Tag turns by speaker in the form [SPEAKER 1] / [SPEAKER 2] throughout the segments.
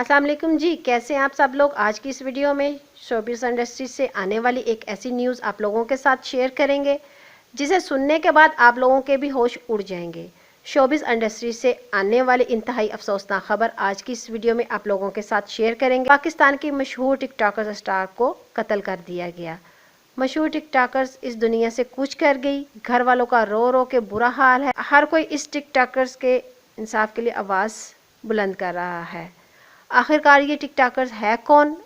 [SPEAKER 1] अस्सलाम वालेकुम जी, कैसे हैं आप सब लोग। आज की इस वीडियो में शोबिज़ इंडस्ट्री से आने वाली एक ऐसी न्यूज़ आप लोगों के साथ शेयर करेंगे जिसे सुनने के बाद आप लोगों के भी होश उड़ जाएंगे। शोबिज़ इंडस्ट्री से आने वाली इंतहाई अफसोसनाक खबर आज की इस वीडियो में आप लोगों के साथ शेयर करेंगे। पाकिस्तान की मशहूर टिकटॉकर स्टार को कत्ल कर दिया गया। मशहूर टिकटॉकर्स इस दुनिया से कूच कर गई। घर वालों का रो रो के बुरा हाल है। हर कोई इस टिकटॉकर्स के इंसाफ के लिए आवाज़ बुलंद कर रहा है। आखिरकार ये टिकटॉकर्स है कौन,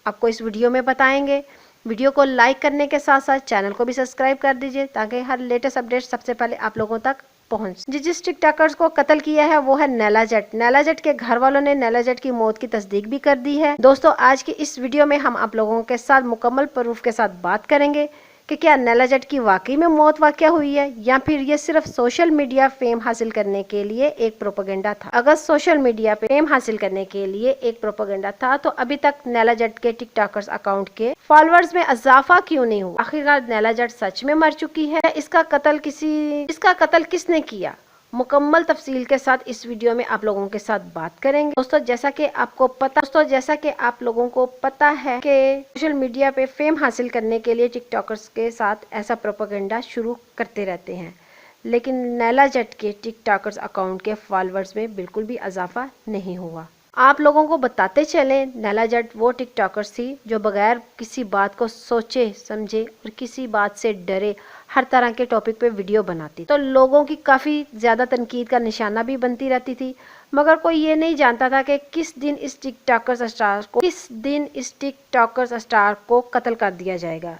[SPEAKER 1] आपको इस वीडियो में बताएंगे। वीडियो को लाइक करने के साथ साथ चैनल को भी सब्सक्राइब कर दीजिए ताकि हर लेटेस्ट अपडेट सबसे पहले आप लोगों तक पहुंच। जिस टिकटॉकर्स को कत्ल किया है वो है नैला जट। नैला जट के घर वालों ने नैला जट की मौत की तस्दीक भी कर दी है। दोस्तों, आज की इस वीडियो में हम आप लोगों के साथ मुकम्मल प्रूफ के साथ बात करेंगे कि क्या नैला जट की वाकई में मौत वाक़या हुई है या फिर ये सिर्फ सोशल मीडिया फेम हासिल करने के लिए एक प्रोपेगेंडा था। अगर सोशल मीडिया पे फेम हासिल करने के लिए एक प्रोपेगेंडा था तो अभी तक नैला जट के टिकटॉकर्स अकाउंट के फॉलोअर्स में इजाफा क्यों नहीं हुआ। आखिरकार नैला जट सच में मर चुकी है, इसका कत्ल किसने किया, मुकम्मल तफसील के साथ इस वीडियो में आप लोगों के साथ बात करेंगे। दोस्तों, जैसा कि आप लोगों को पता है कि सोशल मीडिया पे फेम हासिल करने के लिए टिकटॉकर्स के साथ ऐसा प्रोपेगेंडा शुरू करते रहते हैं, लेकिन नैला जट के टिकटॉकर्स अकाउंट के फॉलोअर्स में बिल्कुल भी इजाफा नहीं हुआ। आप लोगों को बताते चलें, नैला जट वो टिकटॉकर्स थी जो बगैर किसी बात को सोचे समझे और किसी बात से डरे हर तरह के टॉपिक पे वीडियो बनाती, तो लोगों की काफ़ी ज़्यादा तनकीद का निशाना भी बनती रहती थी। मगर कोई ये नहीं जानता था कि किस दिन इस टिकटॉकर्स स्टार को कत्ल कर दिया जाएगा।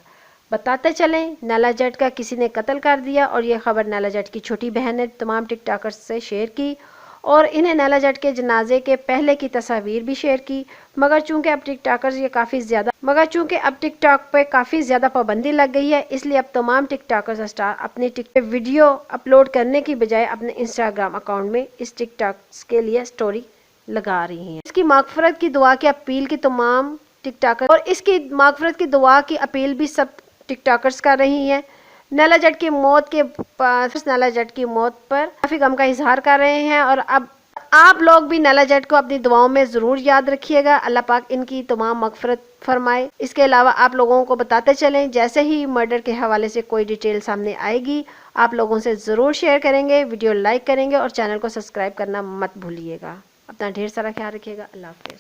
[SPEAKER 1] बताते चलें, नैला जट का किसी ने कत्ल कर दिया और ये खबर नैला जट की छोटी बहन ने तमाम टिकटॉकर्स से शेयर की और इन्हें नैला जट के जनाजे के पहले की तस्वीर भी शेयर की। मगर चूंकि अब टिकटॉक पे काफ़ी ज़्यादा पाबंदी लग गई है, इसलिए अब तमाम टिकटॉकर्स स्टार अपने वीडियो अपलोड करने की बजाय अपने इंस्टाग्राम अकाउंट में इस टिकटॉक के लिए स्टोरी लगा रही हैं। इसकी मागफरत की दुआ की अपील की तमाम टिकटॉकर और इसकी मागफरत की दुआ की अपील भी सब टिकटॉकर्स कर रही हैं। नैला जट की मौत पर काफ़ी गम का इजहार कर रहे हैं और अब आप लोग भी नैला जट को अपनी दुआओं में ज़रूर याद रखिएगा। अल्लाह पाक इनकी तमाम मगफरत फरमाए। इसके अलावा आप लोगों को बताते चलें, जैसे ही मर्डर के हवाले से कोई डिटेल सामने आएगी आप लोगों से ज़रूर शेयर करेंगे, वीडियो लाइक करेंगे और चैनल को सब्सक्राइब करना मत भूलिएगा। अपना ढेर सारा ख्याल रखिएगा। अल्लाह हाफ़िज़।